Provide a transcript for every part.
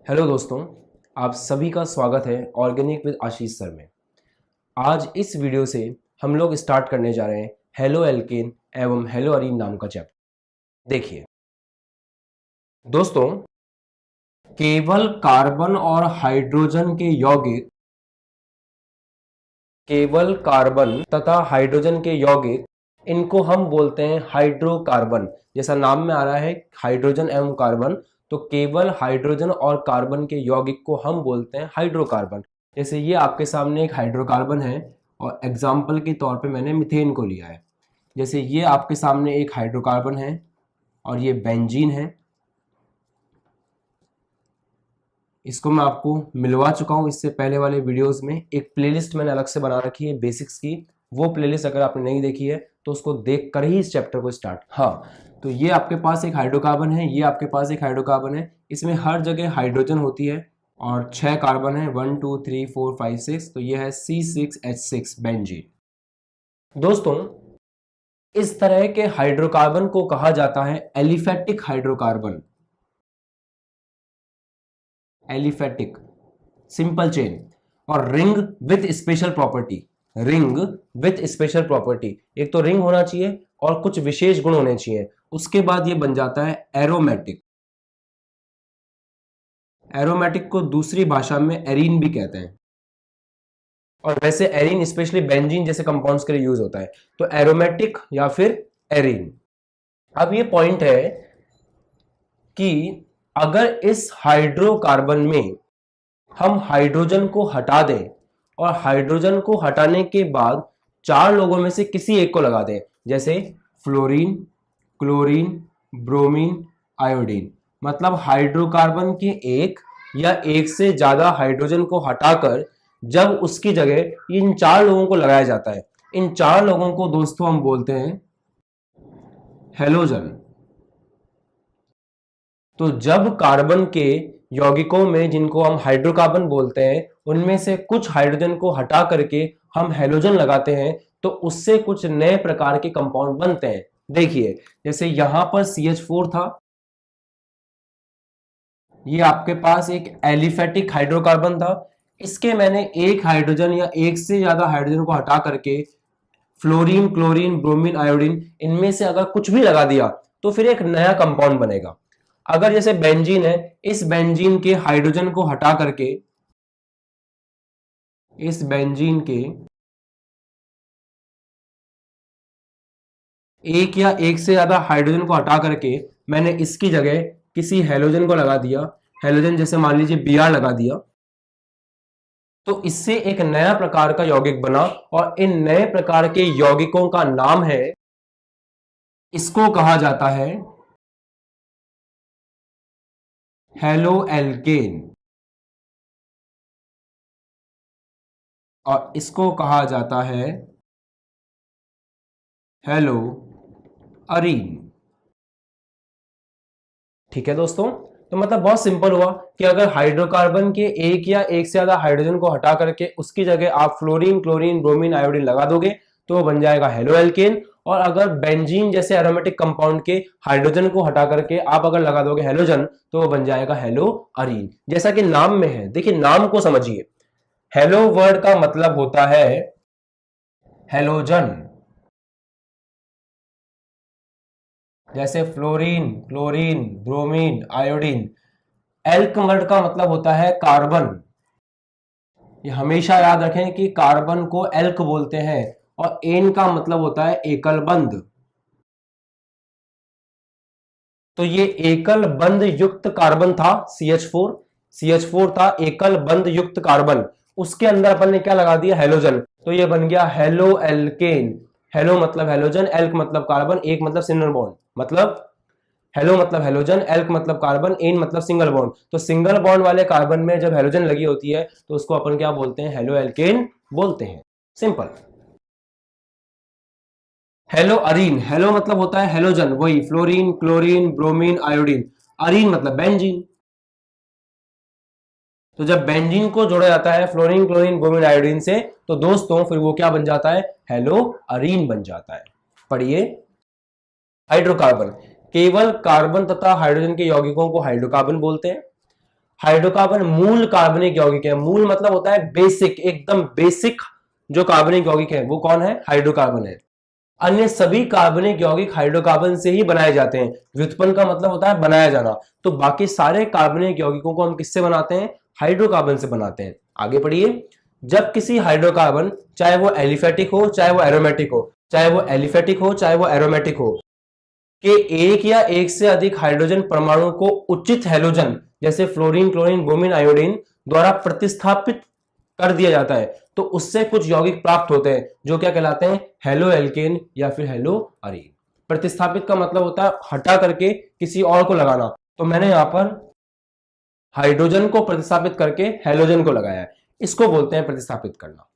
Hello दोस्तों, आप सभी का स्वागत है ऑर्गेनिक विद आशीष सर में। आज इस वीडियो से हम लोग स्टार्ट करने जा रहे हैं हेलो एल्केन एवं हेलो अरीन नाम का चैप्टर। देखिए दोस्तों, केवल कार्बन और हाइड्रोजन के यौगिक केवल कार्बन तथा हाइड्रोजन के यौगिक इनको हम बोलते हैं हाइड्रोकार्बन। जैसा नाम में आ रहा है हाइड्रोजन एवं कार्बन, तो केवल हाइड्रोजन और कार्बन के यौगिक को हम बोलते हैं हाइड्रोकार्बन। जैसे ये आपके सामने एक हाइड्रोकार्बन है और एग्जाम्पल के तौर पे मैंने मीथेन को लिया है। जैसे ये आपके सामने एक हाइड्रोकार्बन है और ये बेंजीन है। इसको मैं आपको मिलवा चुका हूँ इससे पहले वाले वीडियोस में। एक प्लेलिस्ट मैंने अलग से बना रखी है बेसिक्स की, वो प्लेलिस्ट अगर आपने नहीं देखी है तो उसको देख कर ही इस चैप्टर को स्टार्ट। हाँ, तो ये आपके पास एक हाइड्रोकार्बन है, ये आपके पास एक हाइड्रोकार्बन है। इसमें हर जगह हाइड्रोजन होती है और 6 कार्बन है, 1 2 3 4 5 6। तो ये है C6H6 बेंजीन। दोस्तों, इस तरह के हाइड्रोकार्बन को कहा जाता है aliphatic hydrocarbon. Aliphatic simple chain और ring with special property. Ring with special property, एक तो रिंग होना चाहिए और कुछ विशेष गुण होने चाहिए। उसके बाद ये बन जाता है एरोमेटिक। एरोमेटिक को दूसरी भाषा में एरीन भी कहते हैं और वैसे एरीन स्पेशली बेंजीन जैसे कंपाउंड्स के लिए यूज होता है। तो एरोमेटिक या फिर एरीन। अब ये पॉइंट है कि अगर इस हाइड्रोकार्बन में हम हाइड्रोजन को हटा दें और हाइड्रोजन को हटाने के बाद 4 लोगों में से किसी एक को लगा दें, जैसे फ्लोरीन, क्लोरीन, ब्रोमीन, आयोडीन, मतलब हाइड्रोकार्बन के एक या एक से ज्यादा हाइड्रोजन को हटाकर जब उसकी जगह इन 4 लोगों को लगाया जाता है, इन 4 लोगों को दोस्तों हम बोलते हैं हेलोजन। तो जब कार्बन के यौगिकों में जिनको हम हाइड्रोकार्बन बोलते हैं उनमें से कुछ हाइड्रोजन को हटा करके हम हेलोजन लगाते हैं तो उससे कुछ नए प्रकार के कंपाउंड बनते हैं। देखिए, जैसे यहां पर CH4 था, ये आपके पास एक एलिफेटिक हाइड्रोकार्बन था। इसके मैंने एक हाइड्रोजन या एक से ज्यादा हाइड्रोजन को हटा करके फ्लोरीन, क्लोरीन, ब्रोमीन, आयोडीन इनमें से अगर कुछ भी लगा दिया तो फिर एक नया कंपाउंड बनेगा। अगर जैसे बेंजीन है, इस बेंजीन के हाइड्रोजन को हटा करके इस बेंजीन के एक या एक से ज्यादा हाइड्रोजन को हटा करके मैंने इसकी जगह किसी हेलोजन को लगा दिया, हेलोजन जैसे मान लीजिए Br लगा दिया, तो इससे एक नया प्रकार का यौगिक बना और इन नए प्रकार के यौगिकों का नाम है, इसको कहा जाता है हेलो एल्केन और इसको कहा जाता है हेलो अरीन। ठीक है दोस्तों, तो मतलब बहुत सिंपल हुआ कि अगर हाइड्रोकार्बन के एक या एक से ज्यादा हाइड्रोजन को हटा करके उसकी जगह आप फ्लोरीन, क्लोरीन, ब्रोमीन, आयोडीन लगा दोगे तो वो बन जाएगा हेलो एल्केन। और अगर बेंजीन जैसे एरोमेटिक कंपाउंड के हाइड्रोजन को हटा करके आप अगर लगा दोगे हेलोजन तो वो बन जाएगा हेलो अरीन, जैसा कि नाम में है। देखिए, नाम को समझिए। हेलो वर्ड का मतलब होता है हेलोजन, जैसे fluorine, chlorine, bromine, iodine. Elk word का मतलब होता है कार्बन। ये हमेशा याद रखें कि कार्बन को एल्क बोलते हैं और एन का मतलब होता है एकल बंध। तो ये एकल बंध युक्त कार्बन था CH4। CH4 था एकल बंध युक्त कार्बन, उसके अंदर अपन ने क्या लगा दिया, हेलोजन, तो ये बन गया हेलो एल्केन। हेलो मतलब हेलोजन, एल्क मतलब कार्बन, एक मतलब सिंगल बॉन्ड, मतलब हेलो मतलब हेलोजन, एल्क मतलब कार्बन, एन मतलब सिंगल बॉन्ड। तो सिंगल बॉन्ड वाले कार्बन में जब हेलोजन लगी होती है तो उसको अपन क्या बोलते हैं, हेलो एल्केन बोलते हैं। सिंपल। हेलो अरीन, हेलो मतलब होता है हेलोजन, वही fluorine, chlorine, bromine, iodine. Areen मतलब बेंजीन। तो जब बेंजीन को जोड़ा जाता है फ्लोरीन, क्लोरीन, ब्रोमीन, आयोडीन से तो दोस्तों फिर वो क्या बन जाता है, हेलो अरीन बन जाता है। पढ़िए, हाइड्रोकार्बन, केवल कार्बन तथा हाइड्रोजन के यौगिकों को हाइड्रोकार्बन बोलते हैं। हाइड्रोकार्बन मूल कार्बनिक यौगिक है। मूल मतलब होता है बेसिक, एकदम बेसिक जो कार्बनिक यौगिक है वो कौन है? हाइड्रोकार्बन है। अन्य सभी कार्बनिक यौगिक हाइड्रोकार्बन से ही बनाए जाते हैं। व्युत्पन्न का मतलब होता है बनाया जाना, तो बाकी सारे कार्बनिक यौगिकों को हम किससे बनाते हैं? हाइड्रोकार्बन से बनाते हैं। आगे पढ़िए। जब किसी हाइड्रोकार्बन, चाहे वो एलिफेटिक हो चाहे वो एरोमेटिक हो, चाहे वो एलिफेटिक हो चाहे वो एरोमेटिक हो, के एक या एक से अधिक हाइड्रोजन परमाणु को उचित हैलोजन जैसे फ्लोरीन, क्लोरीन, ब्रोमीन, आयोडीन द्वारा प्रतिस्थापित कर दिया जाता है, तो उससे कुछ यौगिक प्राप्त होते हैं जो क्या कहलाते हैं? हेलो एल्केन या फिर हेलो अरीन। प्रतिस्थापित का मतलब होता है हटा करके किसी और को लगाना, तो मैंने यहां पर हाइड्रोजन को प्रतिस्थापित करके हेलोजन को लगाया है, इसको बोलते हैं प्रतिस्थापित करना।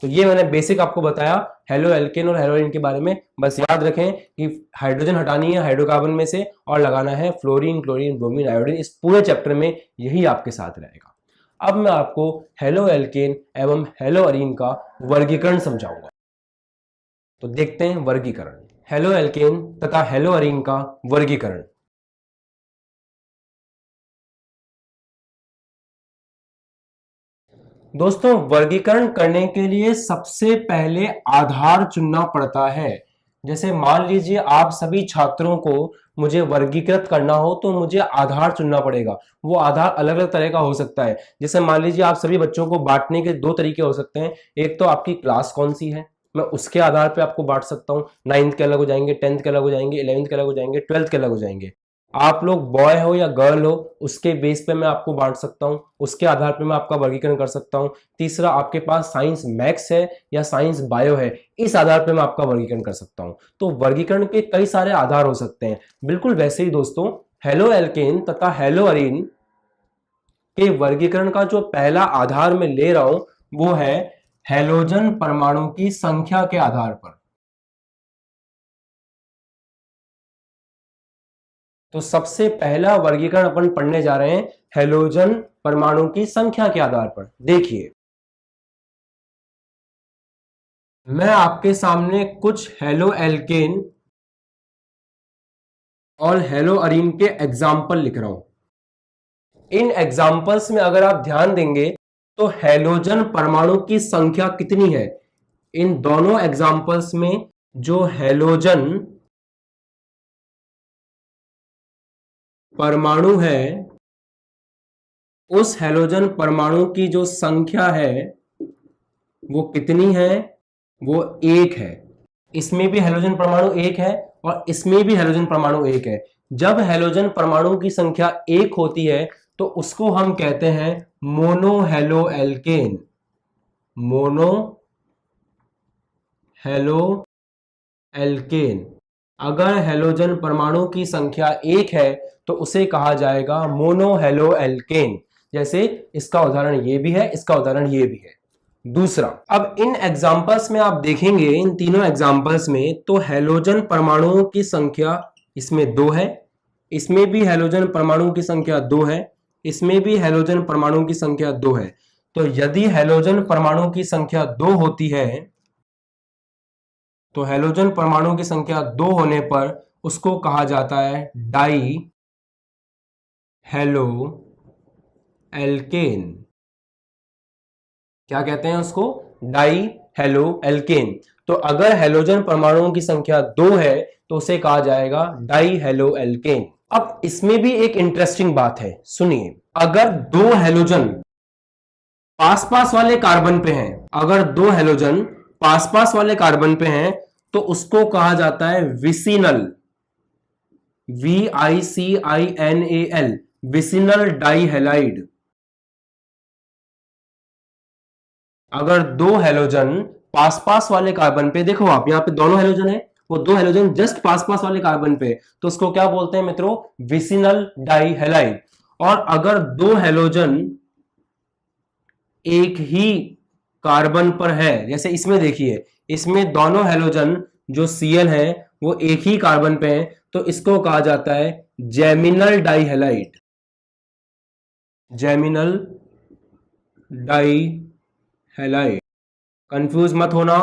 तो ये मैंने बेसिक आपको बताया हेलो एल्केन और हेलोइन के बारे में। बस याद रखें कि हाइड्रोजन हटानी है हाइड्रोकार्बन में से और लगाना है फ्लोरीन, क्लोरीन, ब्रोमीन, आयोडीन। इस पूरे चैप्टर में यही आपके साथ रहेगा। अब मैं आपको हेलो एल्केन एवं हेलो अरीन का वर्गीकरण समझाऊंगा। तो देखते हैं वर्गीकरण। हेलो एल्केन तथा हेलो अरीन का वर्गीकरण। दोस्तों, वर्गीकरण करने के लिए सबसे पहले आधार चुनना पड़ता है। जैसे मान लीजिए आप सभी छात्रों को मुझे वर्गीकृत करना हो तो मुझे आधार चुनना पड़ेगा। वो आधार अलग अलग तरह का हो सकता है। जैसे मान लीजिए आप सभी बच्चों को बांटने के दो तरीके हो सकते हैं। एक तो आपकी क्लास कौन सी है, मैं उसके आधार पे आपको बांट सकता हूँ। 9th के अलग हो जाएंगे, 10th के अलग हो जाएंगे, 11th के अलग हो जाएंगे, 12th के अलग हो जाएंगे। आप लोग बॉय हो या गर्ल हो उसके बेस पे मैं आपको बांट सकता हूं, उसके आधार पे मैं आपका वर्गीकरण कर सकता हूं। तीसरा, आपके पास साइंस मैथ्स है या साइंस बायो है, इस आधार पे मैं आपका वर्गीकरण कर सकता हूं। तो वर्गीकरण के कई सारे आधार हो सकते हैं। बिल्कुल वैसे ही दोस्तों, हेलो एल्केन तथा हेलो अरीन के वर्गीकरण का जो पहला आधार मैं ले रहा हूं वो है हैलोजन परमाणु की संख्या के आधार पर। तो सबसे पहला वर्गीकरण अपन पढ़ने जा रहे हैं हैलोजन परमाणु की संख्या के आधार पर। देखिए, मैं आपके सामने कुछ हेलो एल्केन और हेलो अरीन के एग्जाम्पल लिख रहा हूं। इन एग्जाम्पल्स में अगर आप ध्यान देंगे तो हैलोजन परमाणु की संख्या कितनी है? इन दोनों एग्जाम्पल्स में जो हैलोजन परमाणु है उस हैलोजन परमाणु की जो संख्या है वो कितनी है? वो एक है। इसमें भी हैलोजन परमाणु एक है और इसमें भी हैलोजन परमाणु एक है। जब हैलोजन परमाणु की संख्या एक होती है तो उसको हम कहते हैं mono halo alkane. Mono halo alkane. अगर हैलोजन परमाणु की संख्या एक है तो उसे कहा जाएगा मोनो हेलो एल्केन। जैसे इसका उदाहरण ये भी है, इसका उदाहरण ये भी है। दूसरा, अब इन एग्जाम्पल्स में आप देखेंगे, इन तीनों एग्जाम्पल्स में तो हैलोजन परमाणुओं की संख्या इसमें 2 है, इसमें भी हैलोजन परमाणु की संख्या 2 है, इसमें भी हैलोजन परमाणु की संख्या 2 है। तो यदि हैलोजन परमाणु की संख्या 2 होती है तो हैलोजन परमाणु की संख्या 2 होने पर उसको कहा जाता है डाई हेलो एल्केन। क्या कहते हैं उसको? Die halo alkane. तो अगर हैलोजन परमाणुओं की संख्या 2 है तो उसे कहा जाएगा डाई हेलो एल्केन। अब इसमें भी एक इंटरेस्टिंग बात है, सुनिए। अगर दो हैलोजन पास पास वाले कार्बन पे हैं, अगर दो हैलोजन पास पास वाले कार्बन पे हैं तो उसको कहा जाता है विसिनल, VICINAL, विसिनल डाइहैलाइड। अगर दो हैलोजन पास पास वाले कार्बन पे, देखो आप यहां पे दोनों हैलोजन है, वो दो हैलोजन जस्ट पास पास वाले कार्बन पे, तो उसको क्या बोलते हैं मित्रों? विसिनल डाइहैलाइड। और अगर दो हैलोजन एक ही कार्बन पर है, जैसे इसमें देखिए, इसमें दोनों हैलोजन जो Cl है वो एक ही कार्बन पे है, तो इसको कहा जाता है जेमिनल डाइहैलाइड। जेमिनल डाइहैलाइड। कंफ्यूज मत होना,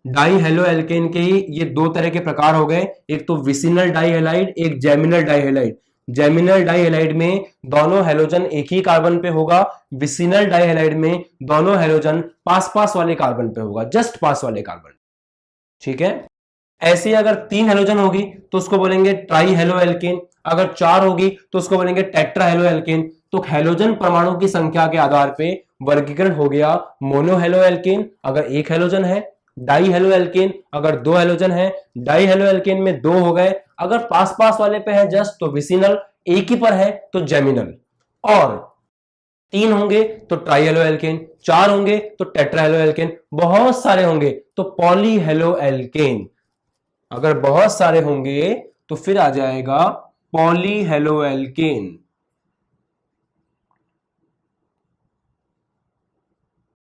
डाई हेलो एल्केन के ही ये दो तरह के प्रकार हो गए, एक तो विसिनल डाइहैलाइड, एक जेमिनल डाइहैलाइड। जेमिनल डाइहैलाइड में दोनों हैलोजन एक ही कार्बन पे होगा, विसिनल डाइहैलाइड में दोनों हैलोजन पास पास वाले कार्बन पे होगा, जस्ट पास वाले कार्बन। ठीक है, ऐसे अगर 3 हैलोजन होगी तो उसको बोलेंगे ट्राई हेलो एल्केन, अगर 4 होगी तो उसको बोलेंगे टेट्रा हेलो एल्केन। तो हैलोजन परमाणु की संख्या के आधार पे वर्गीकरण हो गया मोनो हेलो एल्केन अगर 1 हैलोजन है, डाई हेलो एल्केन अगर 2 हैलोजन है, डाई हेलो एल्केन में 2 हो गए, अगर पास पास वाले पे है जस्ट तो विसिनल, एक ही पर है तो जेमिनल, और 3 होंगे तो ट्राई हेलो एल्केन, 4 होंगे तो टेट्रा हेलो एल्केन, बहुत सारे होंगे तो पॉली हेलो एल्केन। अगर बहुत सारे होंगे तो फिर आ जाएगा पॉली हेलो एल्केन।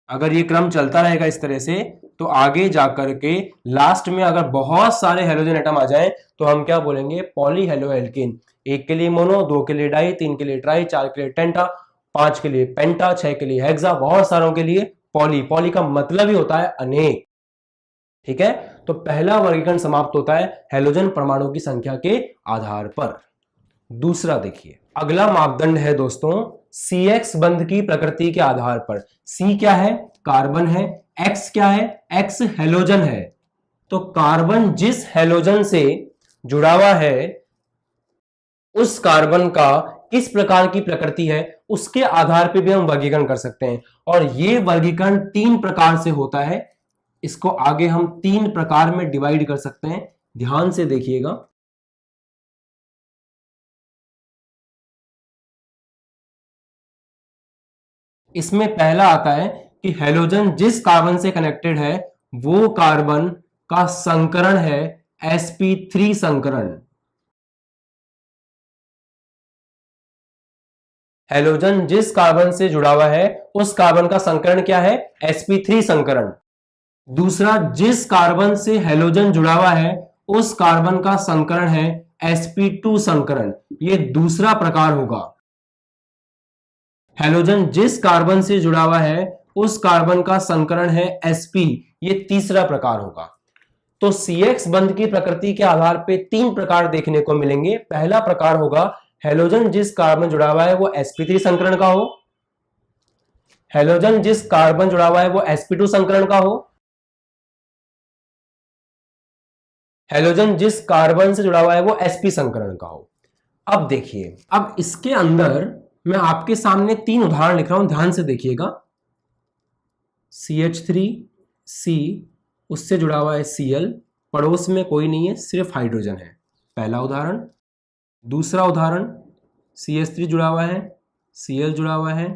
अगर ये क्रम चलता रहेगा इस तरह से तो आगे जाकर के लास्ट में अगर बहुत सारे हेलोजन एटम आ जाएं तो हम क्या बोलेंगे, पॉली हेलो एल्केन। 1 के लिए मोनो, 2 के लिए डाई, 3 के लिए ट्राई, 4 के लिए टेंटा, 5 के लिए पेंटा, 6 के लिए हेक्सा, बहुत सारों के लिए पॉली। पॉली का मतलब ही होता है अनेक। ठीक है, तो पहला वर्गीकरण समाप्त होता है हैलोजन परमाणु की संख्या के आधार पर। दूसरा देखिए, अगला मापदंड है दोस्तों CX बंध की प्रकृति के आधार पर। C क्या है, कार्बन है, X क्या है, X हैलोजन है। तो कार्बन जिस हैलोजन से जुड़ा हुआ है उस कार्बन का किस प्रकार की प्रकृति है उसके आधार पर भी हम वर्गीकरण कर सकते हैं, और यह वर्गीकरण 3 प्रकार से होता है। इसको आगे हम 3 प्रकार में डिवाइड कर सकते हैं, ध्यान से देखिएगा। इसमें पहला आता है कि हैलोजन जिस कार्बन से कनेक्टेड है वो कार्बन का संकरण है sp3 संकरण। हैलोजन जिस कार्बन से जुड़ा हुआ है उस कार्बन का संकरण क्या है, sp3 संकरण। दूसरा, जिस कार्बन से हैलोजन जुड़ा हुआ है उस कार्बन का संकरण है sp2 संकरण। यह दूसरा प्रकार होगा। हैलोजन जिस कार्बन से जुड़ा हुआ है उस कार्बन का संकरण है sp, ये तीसरा प्रकार होगा। तो CX बंध की प्रकृति के आधार पे 3 प्रकार देखने को मिलेंगे। पहला प्रकार होगा हैलोजन जिस कार्बन जुड़ा हुआ है वो sp3 संकरण का हो, हैलोजन जिस कार्बन जुड़ा हुआ है वो sp2 संकरण का हो, हैलोजन जिस कार्बन से जुड़ा हुआ है वो sp संकरण का हो। अब देखिए, अब इसके अंदर मैं आपके सामने 3 उदाहरण लिख रहा हूं, ध्यान से देखिएगा। CH3C, उससे जुड़ा हुआ है Cl, पड़ोस में कोई नहीं है, सिर्फ हाइड्रोजन है, पहला उदाहरण। दूसरा उदाहरण, CH3 जुड़ा हुआ है, Cl जुड़ा हुआ है,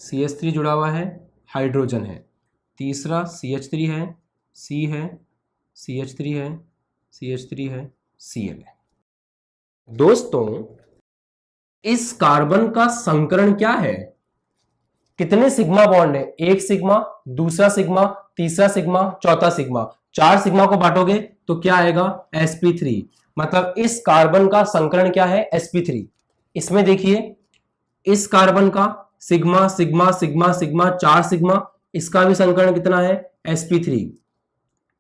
CH3 जुड़ा हुआ है, हाइड्रोजन है। तीसरा CH3 है, C है, CH3 है, CH3 है, Cl है। दोस्तों, इस कार्बन का संकरण क्या है, कितने सिग्मा बॉन्ड है, 1 सिग्मा, दूसरा सिग्मा, तीसरा सिग्मा, चौथा सिग्मा। 4 सिग्मा को बांटोगे तो क्या आएगा, sp3। मतलब इस कार्बन का संकरण क्या है, sp3। इसमें देखिए, इस कार्बन का sigma sigma sigma sigma 4 sigma, इसका भी संकरण कितना है, sp3।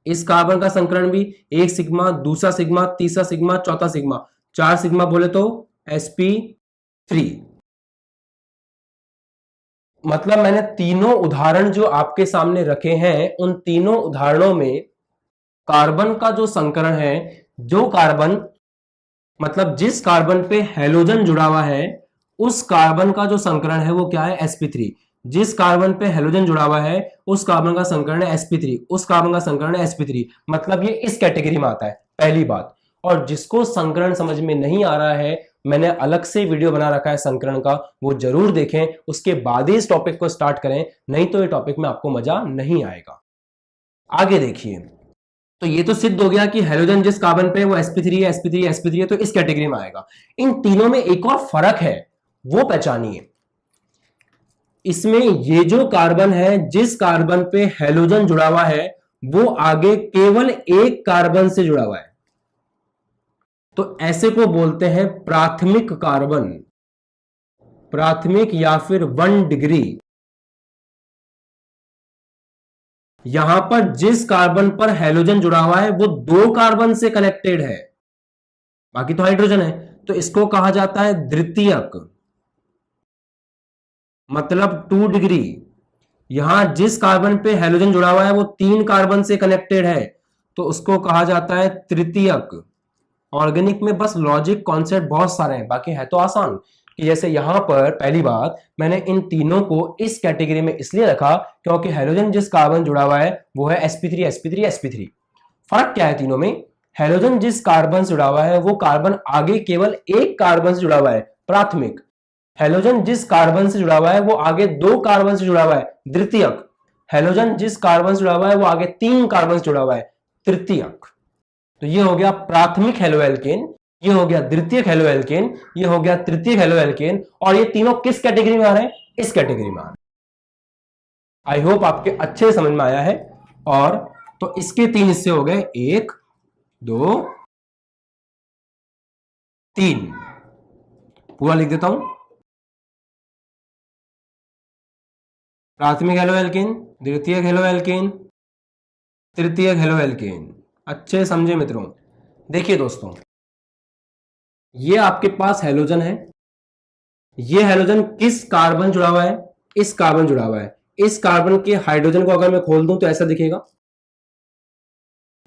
इस कार्बन का संकरण भी 1 सिग्मा, दूसरा सिग्मा, तीसरा सिग्मा, चौथा सिग्मा, 4 सिग्मा बोले तो sp3। मतलब मैंने तीनों उदाहरण जो आपके सामने रखे हैं उन तीनों उदाहरणों में कार्बन का जो संकरण है, जो कार्बन मतलब जिस कार्बन पे हैलोजन जुड़ा हुआ है उस कार्बन का जो संकरण है वो क्या है, sp3। जिस कार्बन पे हैलोजन जुड़ा हुआ है उस कार्बन का संकरण है sp3, उस कार्बन का संकरण है sp3। मतलब ये इस कैटेगरी में आता है, पहली बात। और जिसको संकरण समझ में नहीं आ रहा है, मैंने अलग से वीडियो बना रखा है संकरण का, वो जरूर देखें, उसके बाद ही इस टॉपिक को स्टार्ट करें, नहीं तो ये टॉपिक में आपको मजा नहीं आएगा। आगे देखिए, तो ये तो सिद्ध हो गया कि हैलोजन जिस कार्बन पे वो sp3 है, sp3 sp3 है, तो इस कैटेगरी में आएगा। इन तीनों में एक और फर्क है, वो पहचानिए। इसमें ये जो कार्बन है, जिस कार्बन पे हैलोजन जुड़ा हुआ है वो आगे केवल एक कार्बन से जुड़ा हुआ है, तो ऐसे को बोलते हैं प्राथमिक कार्बन, प्राथमिक या फिर 1 डिग्री। यहां पर जिस कार्बन पर हैलोजन जुड़ा हुआ है वो 2 कार्बन से कनेक्टेड है, बाकी तो हाइड्रोजन है। तो इसको कहा जाता है द्वितीयक, मतलब 2 डिग्री। यहां जिस कार्बन पे हैलोजन जुड़ा हुआ है वो 3 कार्बन से कनेक्टेड है, तो उसको कहा जाता है तृतीयक। ऑर्गेनिक में बस लॉजिक कॉन्सेप्ट बहुत सारे हैं, बाकी है तो आसान। कि जैसे यहां पर पहली बात, मैंने इन तीनों को इस कैटेगरी में इसलिए रखा क्योंकि हैलोजन जिस कार्बन जुड़ा हुआ है वो है sp3 sp3 sp3। फर्क क्या है तीनों में? हैलोजन जिस कार्बन से जुड़ा हुआ है वो कार्बन आगे केवल एक कार्बन से जुड़ा हुआ है, प्राथमिक। हैलोजन जिस कार्बन से जुड़ा हुआ है वो आगे 2 कार्बन से जुड़ा हुआ है, द्वितीयक। हैलोजन जिस कार्बन से जुड़ा हुआ है वो आगे 3 कार्बन से जुड़ा हुआ है, तृतीयक। तो ये हो गया प्राथमिक हेलोएल्केन, ये हो गया द्वितीयक हेलोएल्केन, ये हो गया तृतीयक हेलोएल्केन, और ये तीनों किस कैटेगरी में आ रहे हैं? इस कैटेगरी में आ रहे हैं। आई होप आपके अच्छे समझ में आया है। और तो इसके 3 हिस्से हो गए, 1 2 3। पूरा लिख देता हूं। प्राथमिक हेलोएल्केन, द्वितीयक हेलोएल्केन, तृतीयक हेलोएल्केन। अच्छे समझे मित्रों? देखिए दोस्तों, ये आपके पास हैलोजन है। ये हैलोजन किस कार्बन जुड़ा हुआ है? इस कार्बन जुड़ा हुआ है। इस कार्बन के हाइड्रोजन को अगर मैं खोल दूं तो ऐसा दिखेगा।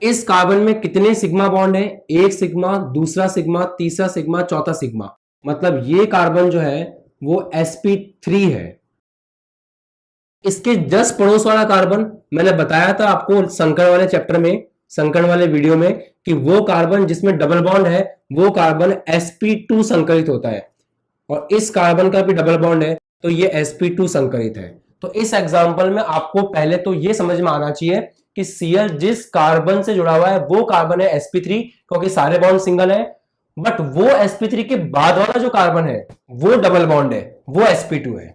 इस कार्बन में कितने सिग्मा बॉन्ड है? एक सिग्मा, दूसरा सिग्मा, तीसरा सिग्मा, चौथा सिग्मा। मतलब ये कार्बन जो है वो sp3 है। इसके जस्ट पड़ोस वाला कार्बन, मैंने बताया था आपको संकर वाले चैप्टर में, संकर वाले वीडियो में, कि वो कार्बन जिसमें डबल बॉन्ड है वो कार्बन sp2 संकरित होता है, और इस कार्बन का भी डबल बॉन्ड है तो ये sp2 संकरित है। तो इस एग्जांपल में आपको पहले तो ये समझ में आना चाहिए कि Cl जिस कार्बन से जुड़ा हुआ है वो कार्बन है sp3, क्योंकि सारे बॉन्ड सिंगल है। बट वो sp3 के बाद वाला जो कार्बन है वो डबल बॉन्ड है, वो sp2 है।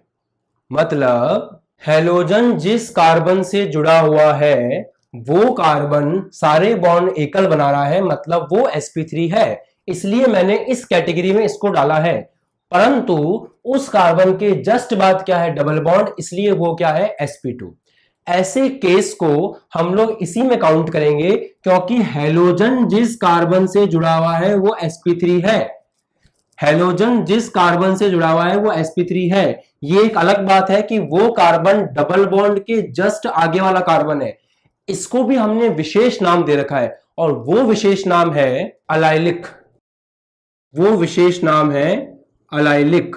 मतलब हैलोजन जिस कार्बन से जुड़ा हुआ है वो कार्बन सारे बॉन्ड एकल बना रहा है, मतलब वो sp3 है। इसलिए मैंने इस कैटेगरी में इसको डाला है। परंतु उस कार्बन के जस्ट बाद क्या है? डबल बॉन्ड, इसलिए वो क्या है? sp2। ऐसे केस को हम लोग इसी में काउंट करेंगे, क्योंकि हैलोजन जिस कार्बन से जुड़ा हुआ है वो sp3 है। हैलोजन जिस कार्बन से जुड़ा हुआ है वो sp3 है। ये एक अलग बात है कि वो कार्बन डबल बॉन्ड के जस्ट आगे वाला कार्बन है। इसको भी हमने विशेष नाम दे रखा है, और वो विशेष नाम है अलाइलिक। वो विशेष नाम है अलाइलिक।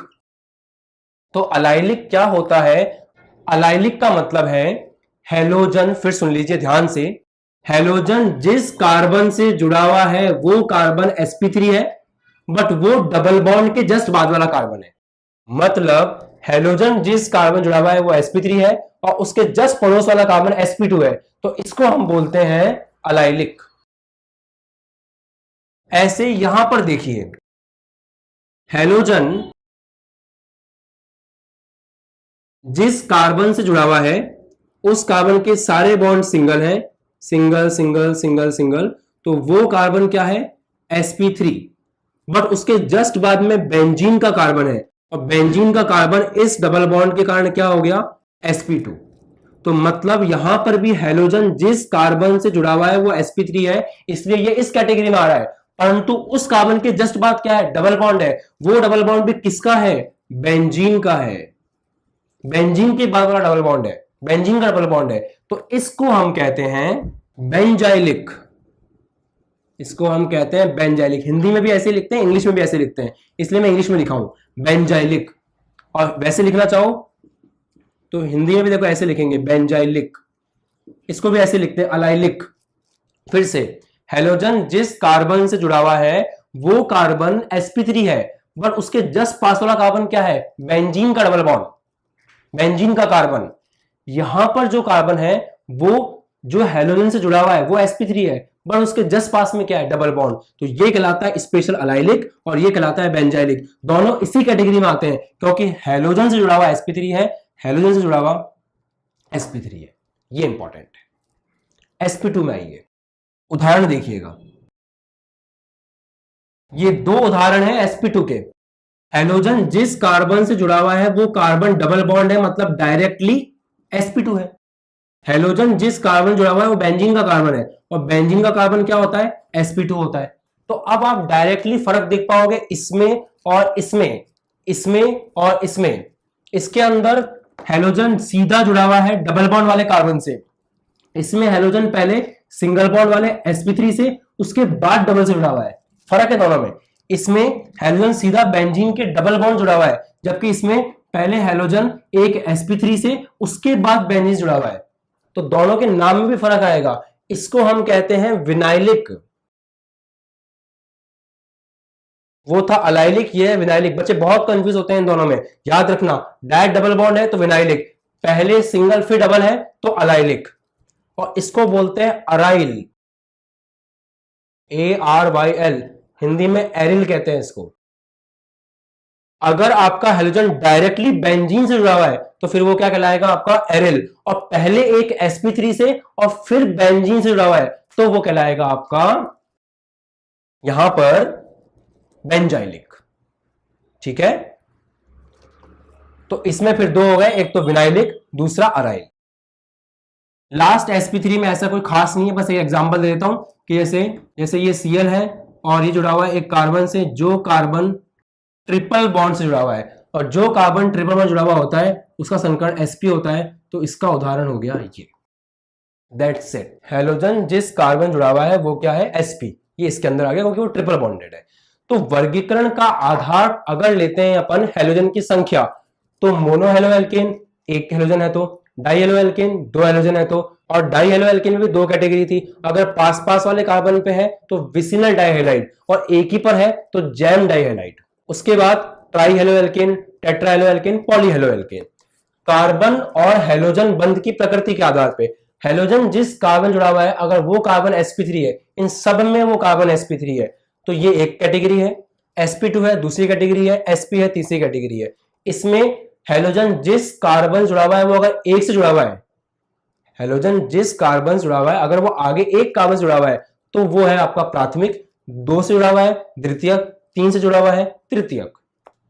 तो अलाइलिक क्या होता है? अलाइलिक का मतलब है हैलोजन, फिर सुन लीजिए ध्यान से, हैलोजन जिस कार्बन से जुड़ा हुआ है वो कार्बन sp3 है, बट वो डबल बॉन्ड के जस्ट बाद वाला कार्बन है। मतलब हैलोजन जिस कार्बन जुड़ा हुआ है वो sp3 है, और उसके जस्ट पड़ोस वाला कार्बन sp2 है, तो इसको हम बोलते हैं अलाइलिक। ऐसे यहां पर देखिए, हैलोजन जिस कार्बन से जुड़ा हुआ है उस कार्बन के सारे बॉन्ड सिंगल हैं, सिंगल सिंगल सिंगल सिंगल, तो वो कार्बन क्या है? sp3। बट उसके जस्ट बाद में बेंजीन का कार्बन है, और बेंजीन का कार्बन इस डबल बॉन्ड के कारण क्या हो गया? sp2। तो मतलब यहां पर भी हैलोजन जिस कार्बन से जुड़ा हुआ है वो sp3 है, इसलिए ये इस कैटेगरी में आ रहा है। परंतु उस कार्बन के जस्ट बाद क्या है? डबल बॉन्ड है। वो डबल बॉन्ड भी किसका है? बेंजीन का है। बेंजीन के बाद वाला डबल बॉन्ड है, बेंजीन का डबल बॉन्ड है, तो इसको हम कहते हैं बेंजाइलिक। इसको हम कहते हैं बेंजाइलिक। हिंदी में भी ऐसे लिखते हैं, इंग्लिश में भी ऐसे लिखते हैं, इसलिए मैं इंग्लिश में लिखा हूं बेंजाइलिक। और वैसे लिखना चाहो तो हिंदी में भी देखो ऐसे लिखेंगे बेंजाइलिक। इसको भी ऐसे लिखते हैं अलाइलिक। फिर से, हैलोजन जिस कार्बन से जुड़ा हुआ है वो कार्बन sp3 है, बट उसके जस्ट पास वाला कार्बन क्या है? बेंजीन का डबल बॉन्ड, बेंजीन का कार्बन। यहां पर जो कार्बन है वो जो हैलोजन से जुड़ा हुआ है वो sp3 है, बट उसके जस्ट पास में क्या है? Double bond. तो ये कहलाता है स्पेशल अलाइलिक, और ये कहलाता है बेंजाइलिक। दोनों इसी कैटेगरी में आते हैं, क्योंकि हैलोजन से जुड़ा हुआ sp3 है, हैलोजन से जुड़ा हुआ sp3 है। ये इंपॉर्टेंट है। sp2 में आइए, उदाहरण देखिएगा। ये 2 उदाहरण है sp2 के। हैलोजन जिस कार्बन से जुड़ा हुआ है वो कार्बन डबल बॉन्ड है, मतलब डायरेक्टली sp2 है। हैलोजन जिस कार्बन जुड़ा हुआ है वो बेंजीन का कार्बन है, और बेंजीन का कार्बन क्या होता है? sp2 होता है। तो अब आप डायरेक्टली फर्क देख पाओगे इसमें और इसमें, इसमें और इसमें। इसके अंदर हेलोजन सीधा जुड़ा हुआ है डबल बॉन्ड वाले कार्बन से, इसमें हेलोजन पहले सिंगल बॉन्ड वाले sp3 से, उसके बाद डबल से जुड़ा हुआ है। फर्क है दोनों में, इसमें हेलोजन सीधा बेंजीन के डबल बॉन्ड जुड़ा हुआ है, जबकि इसमें पहले हेलोजन एक sp3 से उसके बाद बेंजीन जुड़ा हुआ है। तो दोनों के नाम में भी फर्क आएगा। इसको हम कहते हैं विनाइलिक, वो था अलाइलिक, ये है विनाइलिक। बच्चे बहुत कंफ्यूज होते हैं इन दोनों में, याद रखना डायरेक्ट डबल बॉन्ड है तो विनाइलिक, पहले सिंगल फिर डबल है तो अलाइलिक, और इसको बोलते हैं अराइल, ARYL, हिंदी में एरिल कहते हैं इसको। अगर आपका हेलोजन डायरेक्टली बेंजीन से जुड़ा हुआ है तो फिर वो क्या कहलाएगा, आपका एरिल, और पहले एक sp3 से और फिर बेंजीन से जुड़ा हुआ है तो वो कहलाएगा आपका यहां पर बेंजाइलिक। ठीक है, तो इसमें फिर दो हो गए, एक तो विनाइलिक, दूसरा अराइल। लास्ट sp3 में ऐसा कोई खास नहीं है, बस एक एग्जांपल दे देता हूं कि जैसे ये Cl है और ये जुड़ा हुआ है एक कार्बन से, जो कार्बन ट्रिपल बॉन्ड से जुड़ा हुआ है, और जो कार्बन ट्रिपल बॉन्ड जुड़ा हुआ होता है उसका संकरण sp होता है। तो इसका उदाहरण हो गया ये, दैट्स इट। हेलोजन जिस कार्बन जुड़ा हुआ है वो क्या है, sp, ये इसके अंदर आ गया क्योंकि वो ट्रिपल बॉन्डेड है। तो वर्गीकरण का आधार अगर लेते हैं अपन हेलोजन की संख्या, तो मोनो हेलो एल्केन एक हेलोजन है तो, डाई हेलो एल्केन दो हेलोजन है तो, और डाई हेलो एल्केन में भी दो कैटेगरी थी, अगर पास पास वाले कार्बन पे है तो विसिनल डाइहेलाइड, और एक ही पर है तो जैम डाइहेलाइड। उसके बाद try halo alkane, tetra halo alkane, poly halo alkane. Carbon और हेलोजन बंध की प्रकृति के आधार पे हेलोजन जिस कार्बन जुड़ा हुआ है, अगर वो कार्बन sp3 है, इन सब में वो कार्बन sp3 है तो ये एक कैटेगरी है, sp2 है दूसरी कैटेगरी है, sp है तीसरी कैटेगरी है। इसमें हेलोजन जिस कार्बन जुड़ा हुआ है वो अगर एक से जुड़ा हुआ है, हेलोजन जिस कार्बन जुड़ा हुआ है अगर वो आगे एक कार्बन जुड़ा हुआ है तो वो है आपका प्राथमिक, दो से जुड़ा हुआ है द्वितीयक, तीन से जुड़ा हुआ है तृतीयक।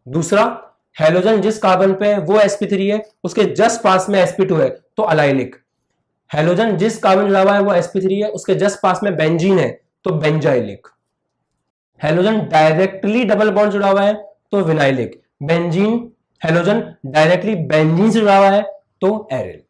दूसरा, हेलोजन जिस कार्बन पे है वो sp3 है, उसके जस्ट पास में sp2 है तो अलाइलिक। हेलोजन जिस कार्बन जुड़ा हुआ है वो sp3 है, उसके जस्ट पास में बेंजीन है तो benzylic. Halogen directly double bond जुड़ा हुआ है तो vinylic. Benzene halogen directly benzene से जुड़ा हुआ है तो एरिल।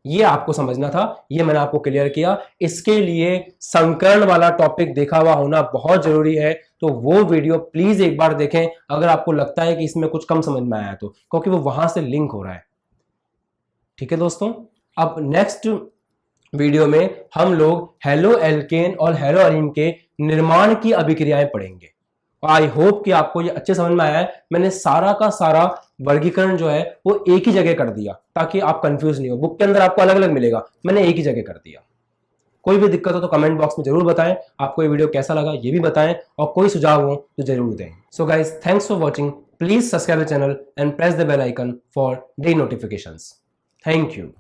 ये आपको समझना था, ये मैंने आपको क्लियर किया। इसके लिए संकरण वाला टॉपिक देखा हुआ होना बहुत जरूरी है, तो वो वीडियो प्लीज एक बार देखें अगर आपको लगता है कि इसमें कुछ कम समझ में आया तो, क्योंकि वो वहां से लिंक हो रहा है। ठीक है दोस्तों, अब नेक्स्ट वीडियो में हम लोग हेलो एल्केन और हेलो अरीन के निर्माण की अभिक्रियाएं पढ़ेंगे। आई होप कि आपको ये अच्छे समझ में आया है। मैंने सारा का सारा वर्गीकरण जो है वो एक ही जगह कर दिया ताकि आप कंफ्यूज नहीं हो। बुक के अंदर आपको अलग अलग मिलेगा, मैंने एक ही जगह कर दिया। कोई भी दिक्कत हो तो कमेंट बॉक्स में जरूर बताएं, आपको ये वीडियो कैसा लगा ये भी बताएं, और कोई सुझाव हो तो जरूर दें। So guys, thanks for watching. Please subscribe the channel and press the bell icon for daily notifications. Thank you.